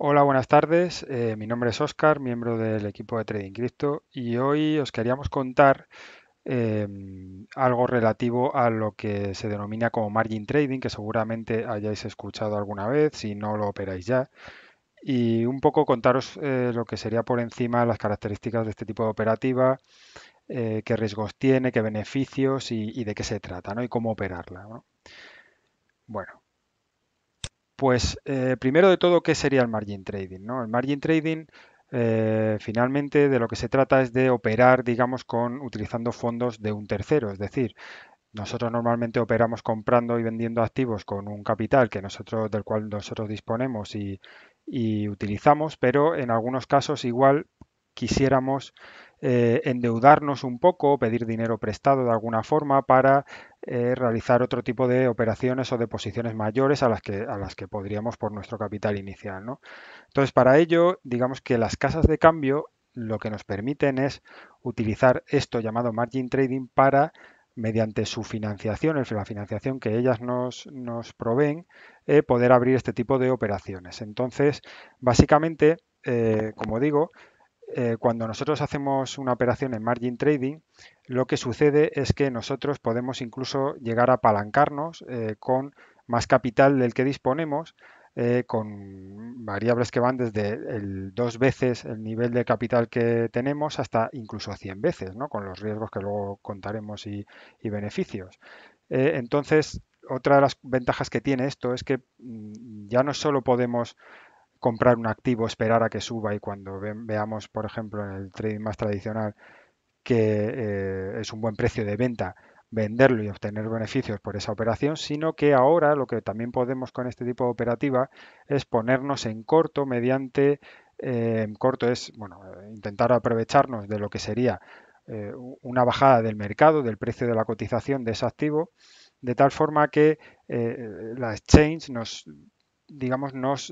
Hola, buenas tardes. Mi nombre es Oscar, miembro del equipo de Trading Crypto, y hoy os queríamos contar algo relativo a lo que se denomina como margin trading, que seguramente hayáis escuchado alguna vez, si no lo operáis ya, y un poco contaros lo que sería por encima las características de este tipo de operativa, qué riesgos tiene, qué beneficios y de qué se trata, ¿no? Y cómo operarla, ¿no? Bueno, pues primero de todo, ¿qué sería el margin trading, ¿no? El margin trading finalmente de lo que se trata es de operar, digamos, utilizando fondos de un tercero, es decir, nosotros normalmente operamos comprando y vendiendo activos con un capital del cual nosotros disponemos y utilizamos, pero en algunos casos igual quisiéramos endeudarnos un poco, pedir dinero prestado de alguna forma para realizar otro tipo de operaciones o de posiciones mayores a las que podríamos por nuestro capital inicial, ¿no? Entonces, para ello, digamos que las casas de cambio lo que nos permiten es utilizar esto llamado margin trading para, mediante su financiación, la financiación que ellas nos proveen, poder abrir este tipo de operaciones. Entonces, básicamente, como digo, cuando nosotros hacemos una operación en margin trading, lo que sucede es que nosotros podemos incluso llegar a apalancarnos con más capital del que disponemos, con variables que van desde dos veces el nivel de capital que tenemos hasta incluso 100 veces, ¿no? Con los riesgos que luego contaremos y beneficios. Entonces, otra de las ventajas que tiene esto es que ya no solo podemos comprar un activo, esperar a que suba y cuando veamos, por ejemplo, en el trading más tradicional que es un buen precio de venta, venderlo y obtener beneficios por esa operación, sino que ahora lo que también podemos con este tipo de operativa es ponernos en corto mediante, en corto es, bueno, intentar aprovecharnos de lo que sería una bajada del mercado, del precio de la cotización de ese activo, de tal forma que la exchange digamos, nos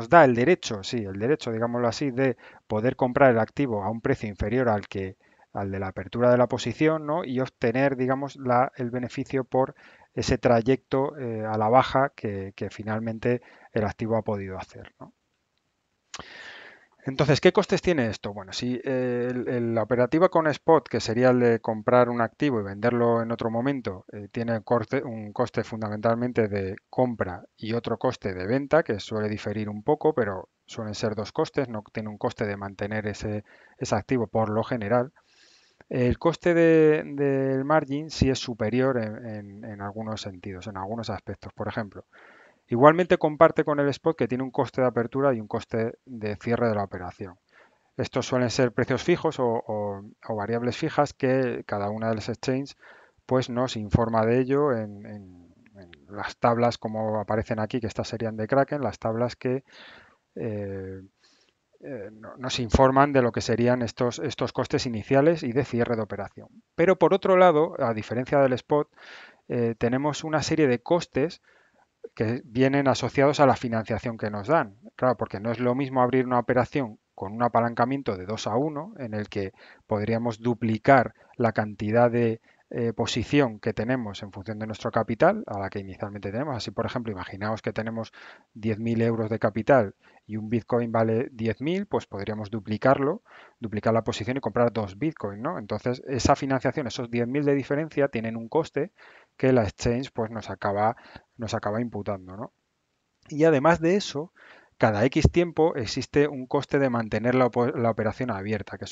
da el derecho, sí, el derecho, digámoslo así, de poder comprar el activo a un precio inferior al de la apertura de la posición, ¿no? Y obtener, digamos, el beneficio por ese trayecto a la baja que finalmente el activo ha podido hacer, ¿no? Entonces, ¿qué costes tiene esto? Bueno, si la operativa con spot, que sería el de comprar un activo y venderlo en otro momento, tiene un coste fundamentalmente de compra y otro coste de venta, que suele diferir un poco, pero suelen ser dos costes, no tiene un coste de mantener ese activo por lo general. El coste del margin sí es superior en algunos sentidos, en algunos aspectos. Por ejemplo, igualmente comparte con el spot que tiene un coste de apertura y un coste de cierre de la operación. Estos suelen ser precios fijos o variables fijas que cada una de las exchanges pues nos informa de ello en las tablas como aparecen aquí, que estas serían de Kraken, las tablas que eh, nos informan de lo que serían estos costes iniciales y de cierre de operación. Pero por otro lado, a diferencia del spot, tenemos una serie de costes que vienen asociados a la financiación que nos dan. Claro, porque no es lo mismo abrir una operación con un apalancamiento de 2 a uno en el que podríamos duplicar la cantidad de posición que tenemos en función de nuestro capital, a la que inicialmente tenemos. Así, por ejemplo, imaginaos que tenemos 10.000 euros de capital y un Bitcoin vale 10.000, pues podríamos duplicar la posición y comprar dos Bitcoin, ¿no? Entonces, esa financiación, esos 10.000 de diferencia, tienen un coste que la exchange pues nos acaba imputando, ¿no? Y además de eso, cada X tiempo existe un coste de mantener la operación abierta, que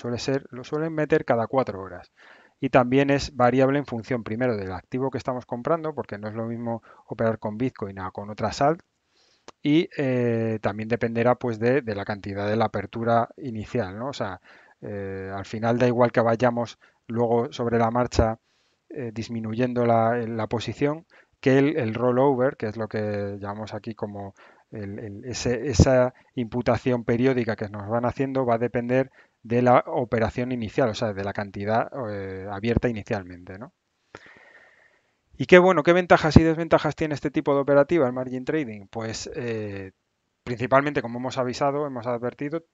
lo suelen meter cada 4 horas. Y también es variable en función primero del activo que estamos comprando, porque no es lo mismo operar con Bitcoin a con otra SALT, y también dependerá pues de la cantidad de la apertura inicial, ¿no? O sea, al final da igual que vayamos luego sobre la marcha disminuyendo la posición que el rollover, que es lo que llamamos aquí como esa imputación periódica que nos van haciendo, va a depender de la operación inicial, o sea, de la cantidad abierta inicialmente, ¿no? Y qué bueno, qué ventajas y desventajas tiene este tipo de operativa, el margin trading. Pues principalmente, como hemos avisado, hemos advertido,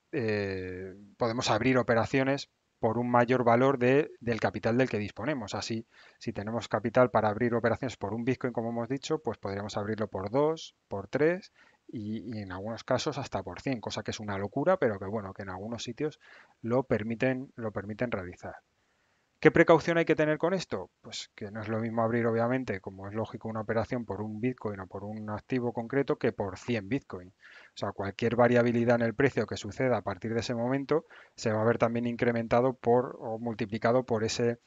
podemos abrir operaciones por un mayor valor del capital del que disponemos. Así, si tenemos capital para abrir operaciones por un Bitcoin, como hemos dicho, pues podríamos abrirlo por dos, por tres y en algunos casos hasta por 100, cosa que es una locura, pero que bueno, que en algunos sitios lo permiten realizar. ¿Qué precaución hay que tener con esto? Pues que no es lo mismo abrir, obviamente, como es lógico, una operación por un Bitcoin o por un activo concreto que por 100 Bitcoin. O sea, cualquier variabilidad en el precio que suceda a partir de ese momento se va a ver también incrementado por o multiplicado por ese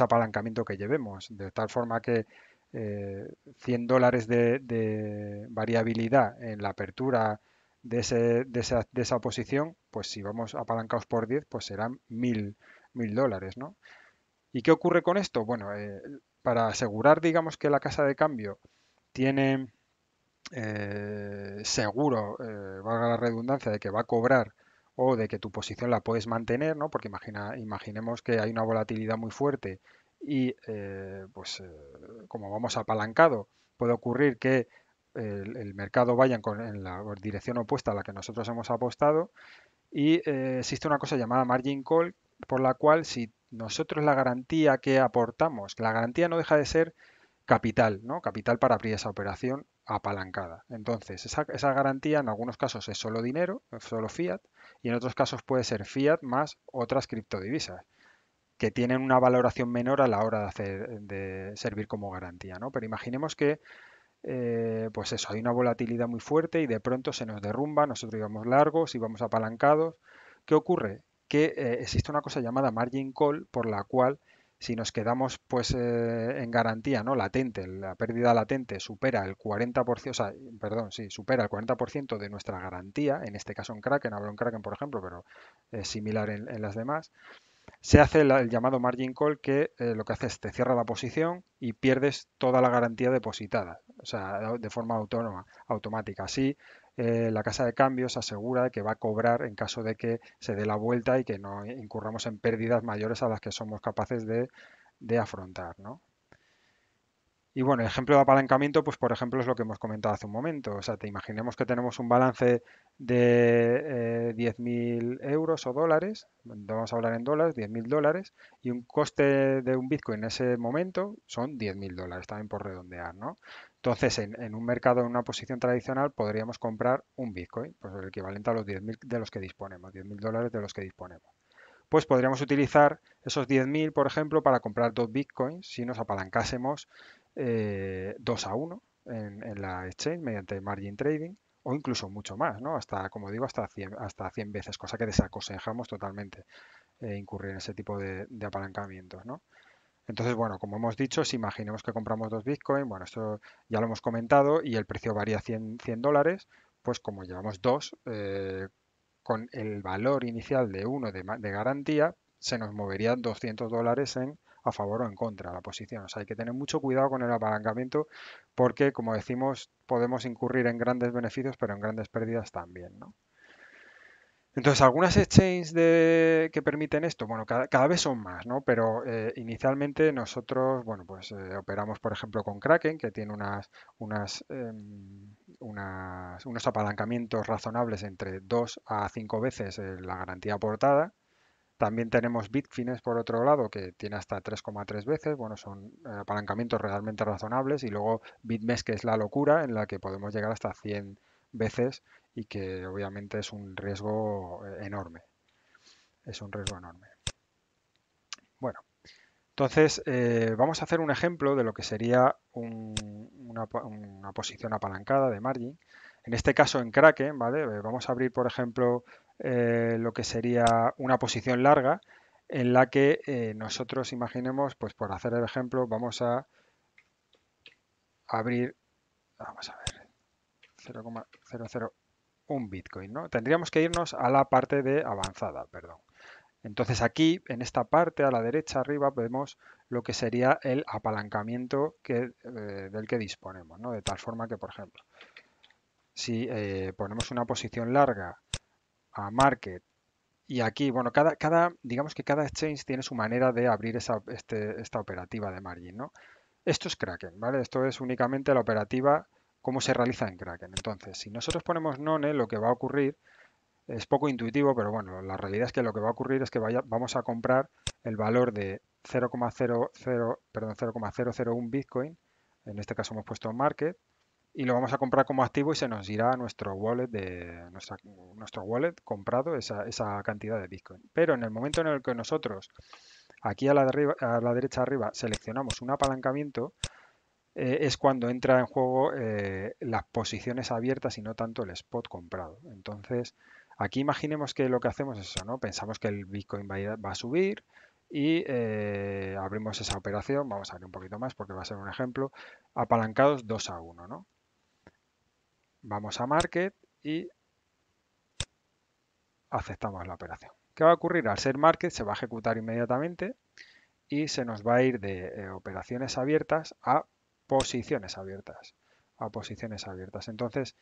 apalancamiento que llevemos. De tal forma que eh, $100 de variabilidad en la apertura de esa posición, pues si vamos apalancados por 10, pues serán mil dólares, ¿no? ¿Y qué ocurre con esto? Bueno, para asegurar, digamos, que la casa de cambio tiene seguro, valga la redundancia, de que va a cobrar o de que tu posición la puedes mantener, ¿no? Porque imaginemos que hay una volatilidad muy fuerte y, como vamos apalancado, puede ocurrir que el mercado vaya en la dirección opuesta a la que nosotros hemos apostado y existe una cosa llamada margin call, por la cual si nosotros la garantía que aportamos, la garantía no deja de ser capital, ¿no? Capital para abrir esa operación apalancada. Entonces, esa garantía en algunos casos es solo dinero, es solo fiat, y en otros casos puede ser fiat más otras criptodivisas que tienen una valoración menor a la hora de servir como garantía, ¿no? Pero imaginemos que pues eso, hay una volatilidad muy fuerte y de pronto se nos derrumba, nosotros íbamos largos, íbamos apalancados. ¿Qué ocurre? Que existe una cosa llamada margin call por la cual si nos quedamos pues en garantía, ¿no? Latente, la pérdida latente supera el 40%, o sea, perdón, sí, supera el 40% de nuestra garantía, en este caso en Kraken, hablo en Kraken por ejemplo, pero es similar en las demás, se hace el llamado margin call que lo que hace es te cierra la posición y pierdes toda la garantía depositada, o sea, de forma autónoma, automática. Así, la casa de cambios asegura que va a cobrar en caso de que se dé la vuelta y que no incurramos en pérdidas mayores a las que somos capaces de afrontar, ¿no? Y bueno, el ejemplo de apalancamiento, pues por ejemplo es lo que hemos comentado hace un momento. O sea, te imaginemos que tenemos un balance de 10.000 euros o dólares, vamos a hablar en dólares, 10.000 dólares, y un coste de un Bitcoin en ese momento son 10.000 dólares, también por redondear, ¿no? Entonces, en un mercado, en una posición tradicional, podríamos comprar un Bitcoin, pues el equivalente a los 10.000 de los que disponemos, 10.000 dólares de los que disponemos. Pues podríamos utilizar esos 10.000, por ejemplo, para comprar dos bitcoins si nos apalancásemos 2 a 1 en la exchange mediante margin trading o incluso mucho más, ¿no? Hasta, como digo, hasta 100 veces, cosa que desaconsejamos totalmente incurrir en ese tipo de apalancamientos, ¿no? Entonces, bueno, como hemos dicho, si imaginemos que compramos dos bitcoins, bueno, esto ya lo hemos comentado y el precio varía 100 dólares, pues como llevamos dos, con el valor inicial de uno de garantía, se nos moverían 200 dólares a favor o en contra de la posición. O sea, hay que tener mucho cuidado con el apalancamiento porque, como decimos, podemos incurrir en grandes beneficios, pero en grandes pérdidas también, ¿no? Entonces, algunas exchanges que permiten esto, bueno, cada vez son más, ¿no? Pero inicialmente nosotros, bueno, pues operamos, por ejemplo, con Kraken, que tiene unos apalancamientos razonables entre 2 a 5 veces la garantía aportada. También tenemos Bitfinex, por otro lado, que tiene hasta 3,3 veces. Bueno, son apalancamientos realmente razonables. Y luego BitMEX, que es la locura, en la que podemos llegar hasta 100 veces y que obviamente es un riesgo enorme. Es un riesgo enorme. Bueno, entonces vamos a hacer un ejemplo de lo que sería una posición apalancada de margin. En este caso en Kraken, ¿vale? Vamos a abrir, por ejemplo, lo que sería una posición larga en la que nosotros imaginemos, pues por hacer el ejemplo, vamos a abrir, vamos a ver, 0,001 Bitcoin, ¿no? Tendríamos que irnos a la parte de avanzada, perdón. Entonces aquí, en esta parte, a la derecha arriba, vemos lo que sería el apalancamiento del que disponemos, ¿no? De tal forma que, por ejemplo, si ponemos una posición larga a market y aquí, bueno, digamos que cada exchange tiene su manera de abrir esta operativa de margin, ¿no? Esto es Kraken, ¿vale? Esto es únicamente la operativa, cómo se realiza en Kraken. Entonces, si nosotros ponemos None, lo que va a ocurrir es poco intuitivo, pero bueno, la realidad es que lo que va a ocurrir es que vamos a comprar el valor de 0,00, perdón, 0,001 Bitcoin, en este caso hemos puesto market, y lo vamos a comprar como activo y se nos irá a nuestro wallet nuestro wallet comprado esa cantidad de Bitcoin. Pero en el momento en el que nosotros aquí a la derecha arriba seleccionamos un apalancamiento, es cuando entra en juego las posiciones abiertas y no tanto el spot comprado. Entonces, aquí imaginemos que lo que hacemos es eso, ¿no? Pensamos que el Bitcoin va a subir y abrimos esa operación, vamos a ver un poquito más porque va a ser un ejemplo, apalancados 2-1, ¿no? Vamos a Market y aceptamos la operación. ¿Qué va a ocurrir? Al ser Market se va a ejecutar inmediatamente y se nos va a ir de operaciones abiertas a posiciones abiertas. A posiciones abiertas. Entonces,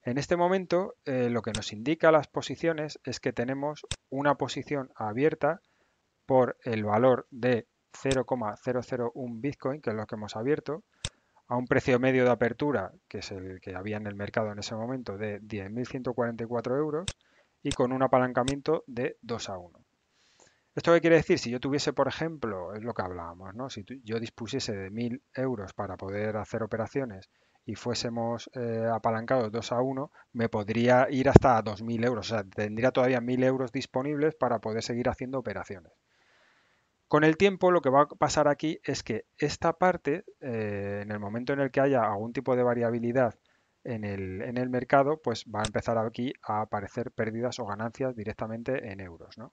en este momento, lo que nos indica las posiciones es que tenemos una posición abierta por el valor de 0,001 Bitcoin, que es lo que hemos abierto, a un precio medio de apertura, que es el que había en el mercado en ese momento, de 10.144 euros, y con un apalancamiento de 2-1. ¿Esto qué quiere decir? Si yo tuviese, por ejemplo, es lo que hablábamos, ¿no? Si yo dispusiese de 1.000 euros para poder hacer operaciones y fuésemos apalancados 2-1, me podría ir hasta 2.000 euros. O sea, tendría todavía 1.000 euros disponibles para poder seguir haciendo operaciones. Con el tiempo, lo que va a pasar aquí es que esta parte, en el momento en el que haya algún tipo de variabilidad en el mercado, pues va a empezar aquí a aparecer pérdidas o ganancias directamente en euros, ¿no?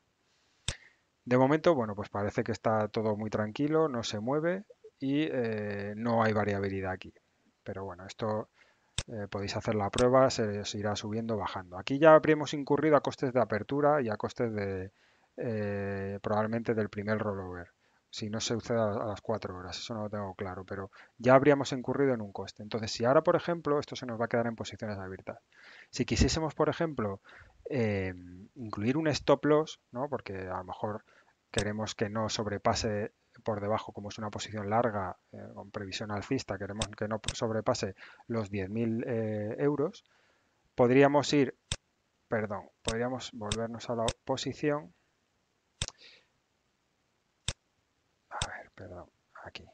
De momento, bueno, pues parece que está todo muy tranquilo, no se mueve y no hay variabilidad aquí. Pero bueno, esto podéis hacer la prueba, se os irá subiendo, bajando. Aquí ya habríamos incurrido a costes de apertura y a costes de probablemente del primer rollover. Si no se sucede a las 4 horas, eso no lo tengo claro, pero ya habríamos incurrido en un coste. Entonces, si ahora, por ejemplo, esto se nos va a quedar en posiciones abiertas. Si quisiésemos, por ejemplo, eh, incluir un stop loss, ¿no? Porque a lo mejor queremos que no sobrepase por debajo, como es una posición larga con previsión alcista, queremos que no sobrepase los 10.000 euros, podríamos ir, perdón, podríamos volvernos a la posición, a ver, perdón, aquí,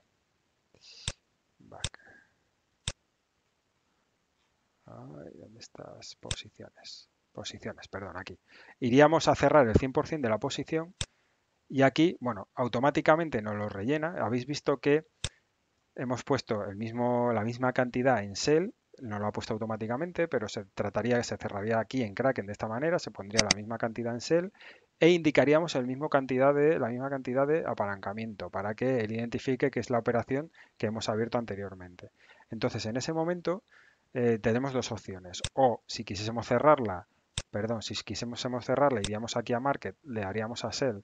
back, ay, ¿dónde estás? Posiciones, posiciones, perdón, aquí. Iríamos a cerrar el 100% de la posición y aquí, bueno, automáticamente nos lo rellena. Habéis visto que hemos puesto la misma cantidad en sell, no lo ha puesto automáticamente, pero se trataría, se cerraría aquí en Kraken de esta manera, se pondría la misma cantidad en sell e indicaríamos la misma cantidad de apalancamiento para que él identifique que es la operación que hemos abierto anteriormente. Entonces, en ese momento tenemos dos opciones. O si quisiésemos cerrarla, perdón, si quisiésemos cerrarla, iríamos aquí a Market, le haríamos a Sell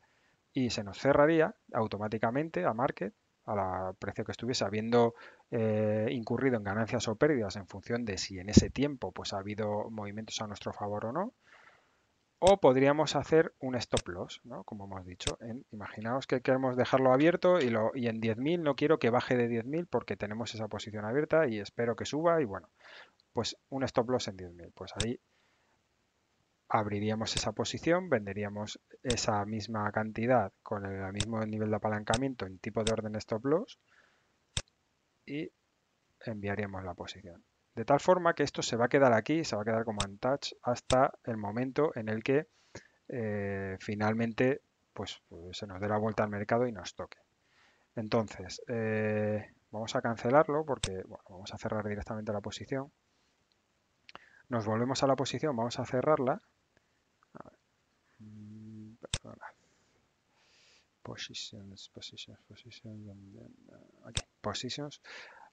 y se nos cerraría automáticamente a Market al precio que estuviese, habiendo incurrido en ganancias o pérdidas en función de si en ese tiempo pues ha habido movimientos a nuestro favor o no. O podríamos hacer un stop loss, ¿no? Como hemos dicho. Imaginaos que queremos dejarlo abierto y en 10.000 no quiero que baje de 10.000 porque tenemos esa posición abierta y espero que suba y bueno, pues un stop loss en 10.000. Pues ahí abriríamos esa posición, venderíamos esa misma cantidad con el mismo nivel de apalancamiento en tipo de orden stop loss y enviaríamos la posición. De tal forma que esto se va a quedar aquí, se va a quedar como untouched hasta el momento en el que finalmente pues se nos dé la vuelta al mercado y nos toque. Entonces, vamos a cancelarlo porque bueno, vamos a cerrar directamente la posición. Nos volvemos a la posición, vamos a cerrarla. Perdona. Aquí, positions.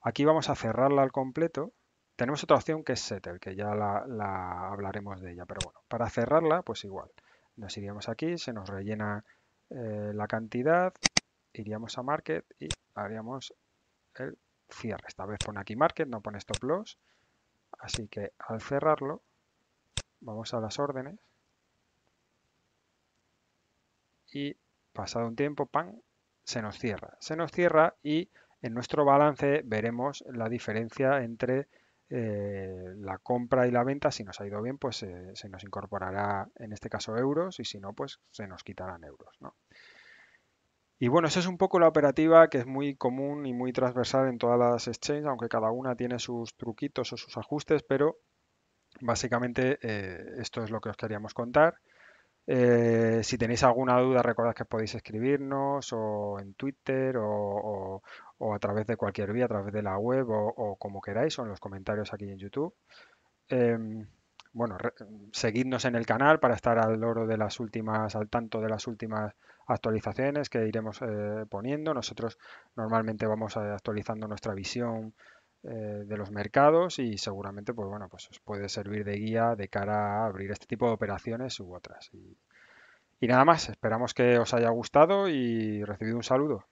Aquí vamos a cerrarla al completo. Tenemos otra opción que es Settle, que ya la hablaremos de ella, pero bueno, para cerrarla, pues igual. Nos iríamos aquí, se nos rellena la cantidad, iríamos a Market y haríamos el cierre. Esta vez pone aquí Market, no pone Stop Loss. Así que al cerrarlo, vamos a las órdenes y pasado un tiempo, ¡pam!, se nos cierra. Se nos cierra y en nuestro balance veremos la diferencia entre la compra y la venta. Si nos ha ido bien, pues se nos incorporará en este caso euros y si no, pues se nos quitarán euros, ¿no? Y bueno, esa es un poco la operativa que es muy común y muy transversal en todas las exchanges, aunque cada una tiene sus truquitos o sus ajustes, pero básicamente esto es lo que os queríamos contar. Si tenéis alguna duda, recordad que podéis escribirnos o en Twitter o a través de cualquier vía, a través de la web o como queráis, o en los comentarios aquí en YouTube. Em, bueno, seguidnos en el canal para estar al loro de las últimas, al tanto de las últimas actualizaciones que iremos poniendo. Nosotros normalmente vamos actualizando nuestra visión de los mercados y seguramente, pues bueno, pues os puede servir de guía de cara a abrir este tipo de operaciones u otras. Y nada más, esperamos que os haya gustado y recibido un saludo.